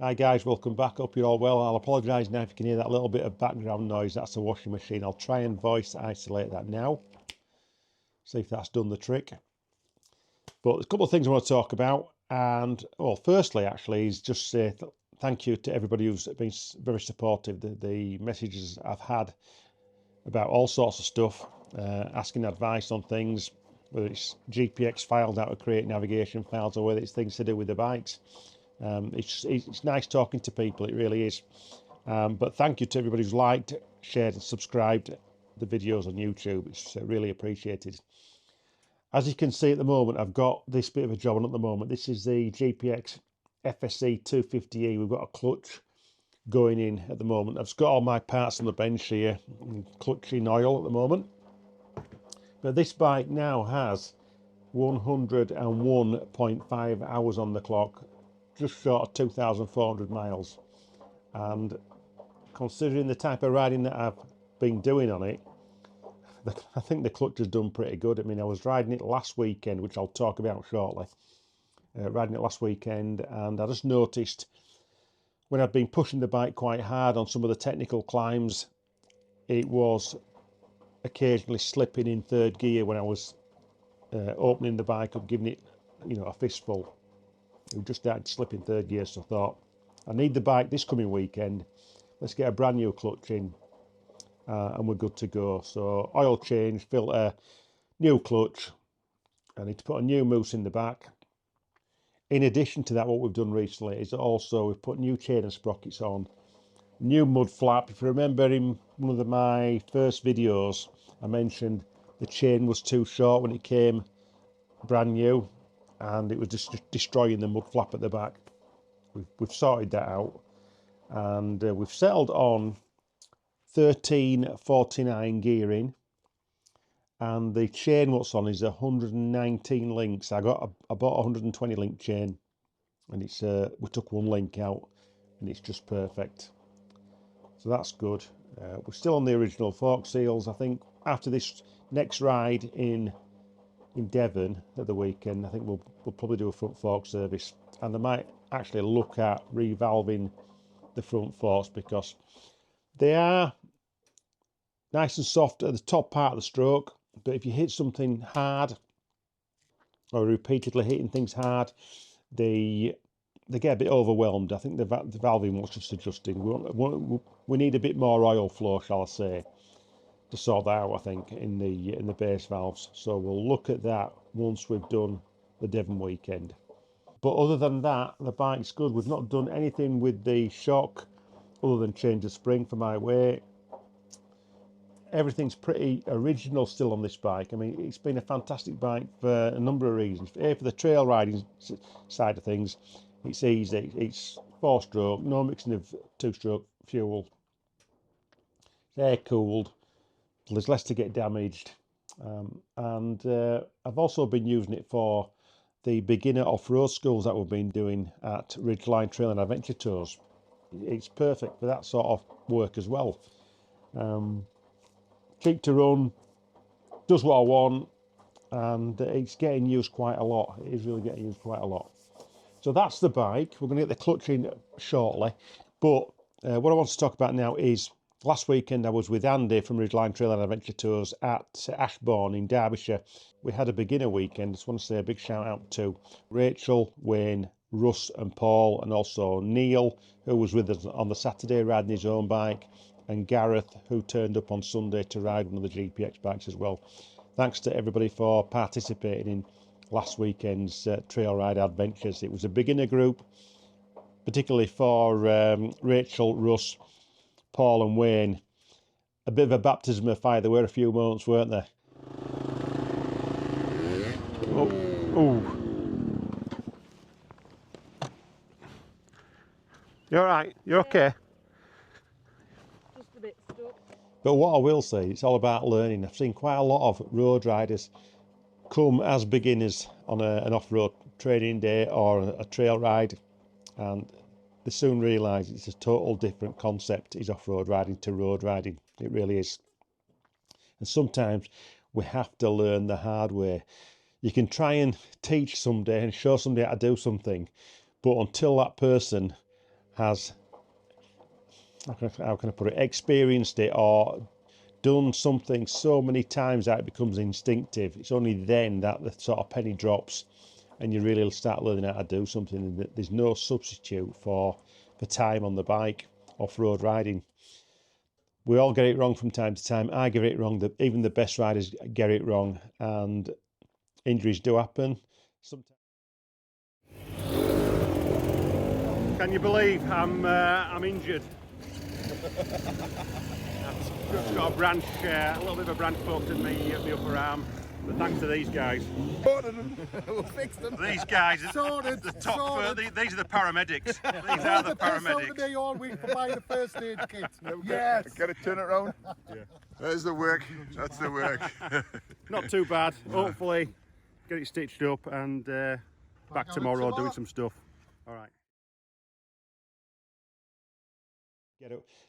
Hi guys, welcome back. Hope you're all well. I'll apologise now if you can hear that little bit of background noise. That's the washing machine. I'll try and voice isolate that now. See if that's done the trick. But there's a couple of things I want to talk about. And, well, firstly, actually, is just say thank you to everybody who's been very supportive. The messages I've had about all sorts of stuff, asking advice on things, whether it's GPX files, how to create navigation files, or whether it's things to do with the bikes. It's nice talking to people, it really is. But thank you to everybody who's liked, shared and subscribed the videos on YouTube. It's really appreciated. As you can see at the moment, I've got this bit of a job on at the moment. This is the GPX FSE250e. We've got a clutch going in at the moment. I've got all my parts on the bench here, clutch in oil at the moment. But this bike now has 101.5 hours on the clock, just short of 2,400 miles. And considering the type of riding that I've been doing on it, I think the clutch has done pretty good. I mean, I was riding it last weekend, which I'll talk about shortly. Riding it last weekend, and I just noticed when I've been pushing the bike quite hard on some of the technical climbs, it was occasionally slipping in third gear when I was opening the bike up, giving it, a fistful. It just started to slip in third gear, so I thought, I need the bike this coming weekend. Let's get a brand new clutch in, and we're good to go. So oil change, filter, new clutch. I need to put a new mousse in the back. In addition to that, what we've done recently is also we've put new chain and sprockets on, new mud flap. If you remember in one of my first videos, I mentioned the chain was too short when it came brand new, and it was just destroying the mud flap at the back. We've sorted that out, and we've settled on 1349 gearing, and the chain what's on is 119 links. I bought a 120 link chain, and it's we took one link out, and it's just perfect. So that's good. We're still on the original fork seals. I think after this next ride in Devon at the weekend, I think we'll probably do a front fork service, and I might actually look at revalving the front forks because they are nice and soft at the top part of the stroke, but if you hit something hard or repeatedly hitting things hard, they get a bit overwhelmed. I think the valving wants just adjusting. We need a bit more oil flow, shall I say, to sort that out, I think, in the base valves. So we'll look at that once we've done the Devon weekend. But other than that, the bike's good. We've not done anything with the shock other than change the spring for my weight. Everything's pretty original still on this bike. I mean, it's been a fantastic bike for a number of reasons. For the trail riding side of things, it's easy. It's 4-stroke, no mixing of 2-stroke fuel. It's air cooled. There's less to get damaged, and I've also been using it for the beginner off-road schools that we've been doing at Ridgeline Trail and Adventure Tours. It's perfect for that sort of work as well. Cheap to run, does what I want, and it's getting used quite a lot. It is really getting used quite a lot. So that's the bike. We're going to get the clutch in shortly, but what I want to talk about now is last weekend I was with Andy from Ridgeline Trail and Adventure Tours at Ashbourne in Derbyshire. We had a beginner weekend. I just want to say a big shout out to Rachel, Wayne, Russ and Paul, and also Neil, who was with us on the Saturday riding his own bike, and Gareth, who turned up on Sunday to ride one of the GPX bikes as well. Thanks to everybody for participating in last weekend's trail ride adventures. It was a beginner group, particularly for Rachel, Russ, Paul and Wayne. A bit of a baptism of fire. There were a few moments, weren't there? Oh. You all right? You okay? Just a bit stuck. But what I will say, it's all about learning. I've seen quite a lot of road riders come as beginners on an off-road training day or a trail ride, and they soon realise it's a total different concept is off-road riding to road riding. It really is. And sometimes we have to learn the hard way. You can try and teach someday and show somebody how to do something, but until that person has, how can I put it, experienced it or done something so many times that it becomes instinctive. It's only then that the sort of penny drops and you really start learning how to do something. There's no substitute for time on the bike, off-road riding. We all get it wrong from time to time. I get it wrong. Even the best riders get it wrong, and injuries do happen. Sometimes. Can you believe I'm injured? I've just got a branch, a little bit of a branch poked at me at the upper arm. But thanks to these guys. We'll fix them. These guys, Sorted, the top. sorted. These are the paramedics. These are the paramedics. Day all week for buying the first aid kit. Yes. Get it, turn it around. Yeah. There's the work. That's the work. Not too bad. Hopefully, get it stitched up and back tomorrow doing some stuff. All right.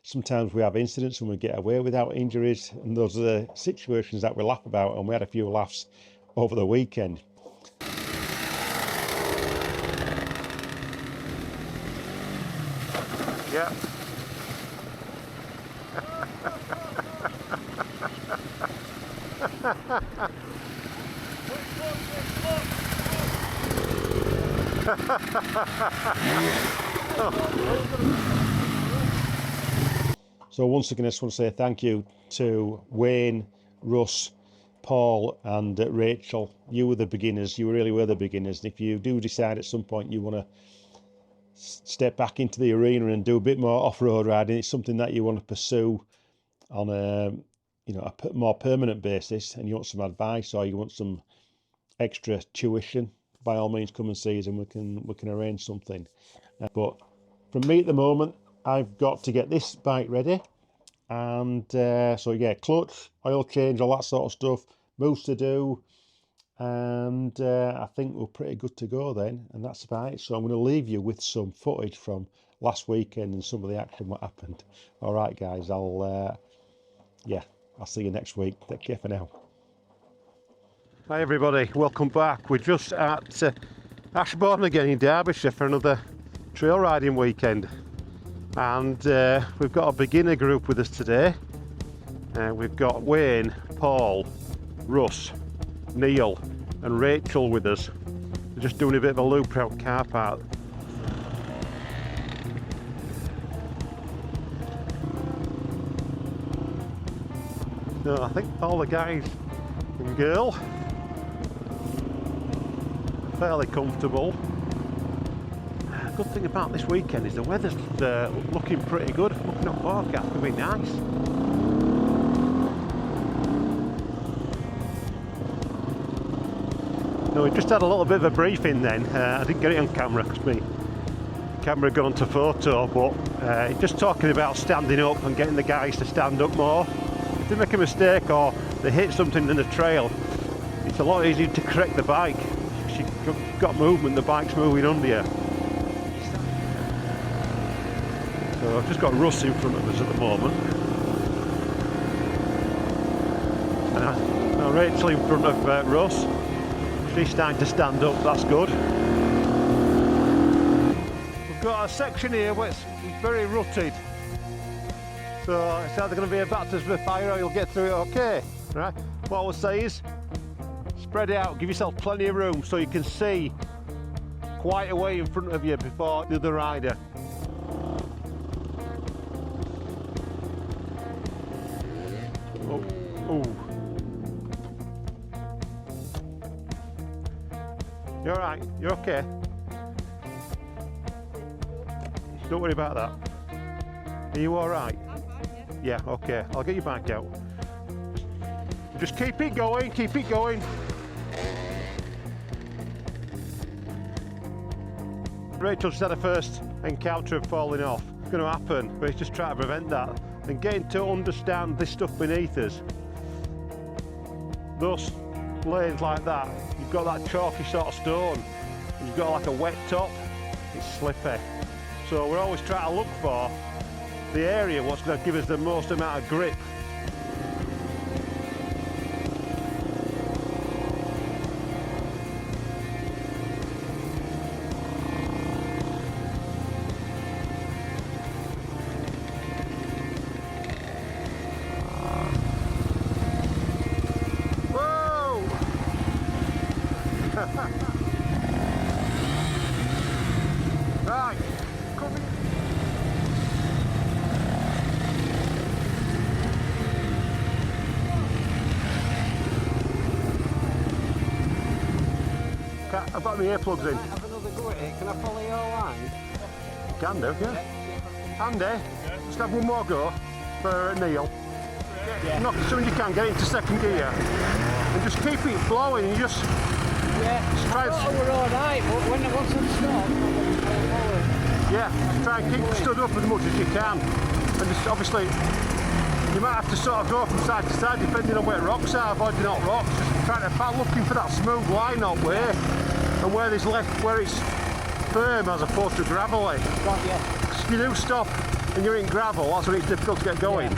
Sometimes we have incidents and we get away without injuries, and those are the situations that we laugh about, and we had a few laughs over the weekend. Yeah. So once again, I just want to say thank you to Wayne, Russ, Paul and Rachel. You were the beginners. You really were the beginners. And if you do decide at some point you want to step back into the arena and do a bit more off-road riding, it's something that you want to pursue on a more permanent basis, and you want some advice or you want some extra tuition, by all means come and see us and we can arrange something. But from me at the moment, I've got to get this bike ready, and so yeah, clutch, oil change, all that sort of stuff, moves to do, and I think we're pretty good to go then, and that's about it. So I'm going to leave you with some footage from last weekend and some of the action what happened. All right guys, I'll see you next week. Take care for now. Hi everybody, welcome back. We're just at Ashbourne again in Derbyshire for another trail riding weekend. And we've got a beginner group with us today. We've got Wayne, Paul, Russ, Neil and Rachel with us. We're just doing a bit of a loop around car park. No, I think all the guys and girl are fairly comfortable. Good thing about this weekend is the weather's looking pretty good. Looking at forecast, it's going to be nice. No, we just had a little bit of a briefing then. I didn't get it on camera because my camera had gone to photo, but just talking about standing up and getting the guys to stand up more. If they make a mistake or they hit something in the trail, it's a lot easier to correct the bike. If you've got movement, the bike's moving under you. So I've just got Russ in front of us at the moment. Now Rachel in front of Russ. She's starting to stand up, that's good. We've got a section here where it's very rutted. So it's either going to be a baptism of fire or you'll get through it okay. Right? What I will say is, spread it out, give yourself plenty of room so you can see quite a way in front of you before the other rider. Oh. You're alright, you're okay. Don't worry about that. Are you alright? I'm fine, Yeah, okay, I'll get you back out. Just keep it going, keep it going. Rachel just had her first encounter of falling off. It's going to happen, but it's just trying to prevent that. And getting to understand this stuff beneath us. Those lanes like that, you've got that chalky sort of stone, and you've got like a wet top, it's slippy. So we're always trying to look for the area what's going to give us the most amount of grip. I've got my earplugs in. Have another go at it. Can I follow your line? Can do, yeah. Andy, just have one more go for Neil. Knock as soon as you can, get into second gear. And just keep it flowing and just... Yeah, I thought we're alright, but once I'm stopped, I'm forward. Yeah, try and keep stood up as much as you can. And just obviously, you might have to sort of go from side to side depending on where rocks are, avoiding not rocks. Just trying to find, looking for that smooth line up way, and where there's where it's firm as opposed to gravelly. Right, yeah. Because if you do stop and you're in gravel, that's when it's difficult to get going.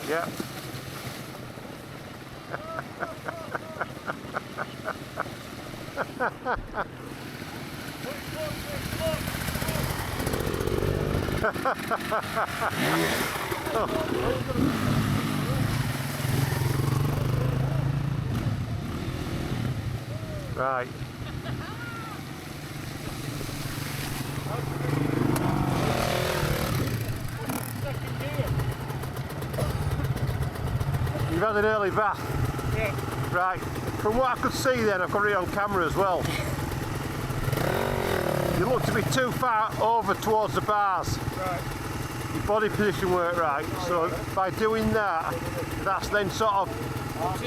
Yeah. Yeah. Right. You've had an early bath? Yeah. Right. From what I could see then, I've got it on camera as well. You look to be too far over towards the bars. Right. Your body position weren't right. So by doing that, that's then sort of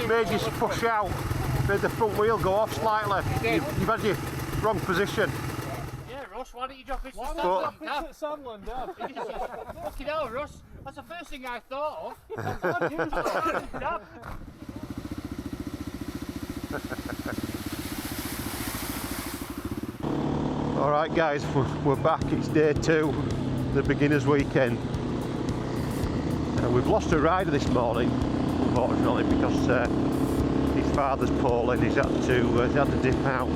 made you push out, made the front wheel go off slightly. You've had your wrong position. Yeah, Russ, why don't you drop it to But- Sandland, Dad? Fucking hell, Russ. That's the first thing I thought of. Dad. Alright guys, we're back, it's day 2, the beginners weekend. We've lost a rider this morning, unfortunately, because his father's poorly and he's had to dip out.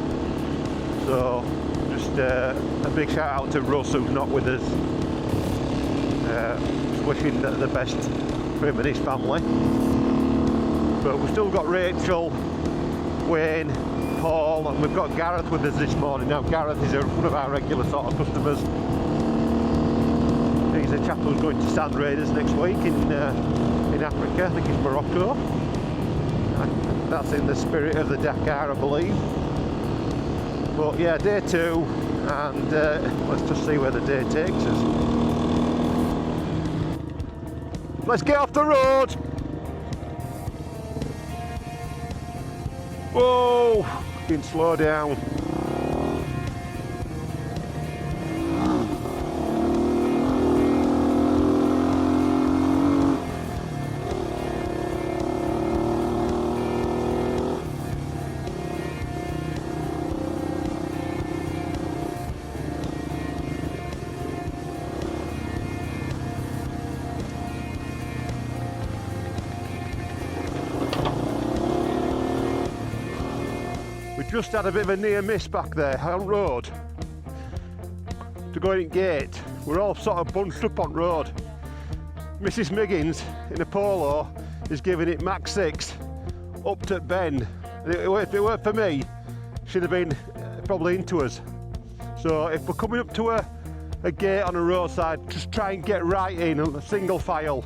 So just a big shout out to Russ, who's not with us. Just wishing the best for him and his family. But we've still got Rachel, Wayne, Paul, and we've got Gareth with us this morning. Now Gareth is one of our regular sort of customers. He's a chap who's going to Sand Raiders next week in Africa, I think it's Morocco. That's in the spirit of the Dakar, I believe. But yeah, day 2, and let's just see where the day takes us. Let's get off the road! Whoa! Fucking slow down. Just had a bit of a near miss back there on road to go in gate. We're all sort of bunched up on road. Mrs. Miggins in a polo is giving it max 6 up to bend. If it weren't for me, she'd have been probably into us. So if we're coming up to a gate on a roadside, just try and get right in a single file.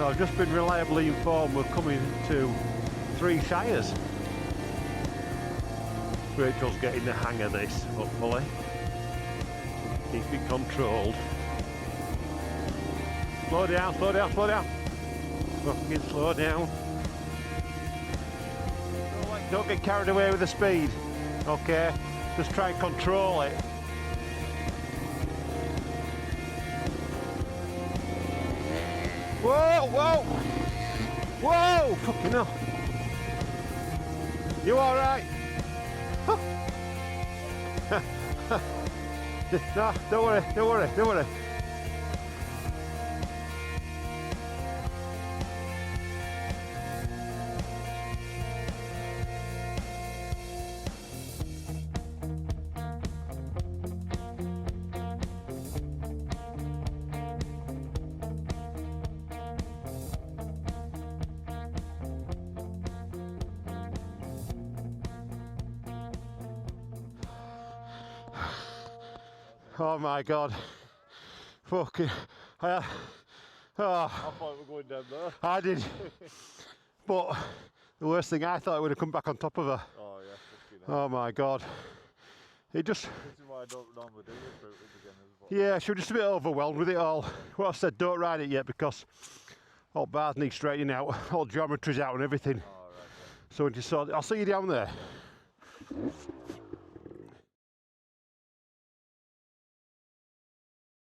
I've just been reliably informed we're coming to 3 shires. Rachel's getting the hang of this, hopefully. Keep it controlled. Slow down, slow down, slow down. Fucking slow down. Don't get carried away with the speed. Okay, just try and control it. Whoa, whoa! Whoa! Fucking hell. You alright? No, don't worry, don't worry, don't worry. Oh my god. Fucking. I thought we were going down there. I did. But the worst thing, I thought it would have come back on top of her. Oh yeah, fucking hell. Oh my god. It just. This is why I don't normally do this route with beginners. But Yeah, she was just a bit overwhelmed with it all. Well, I said don't ride it yet because all bars need straightening out, all geometry's out and everything. oh, right, So when you saw, I'll see you down there. yeah.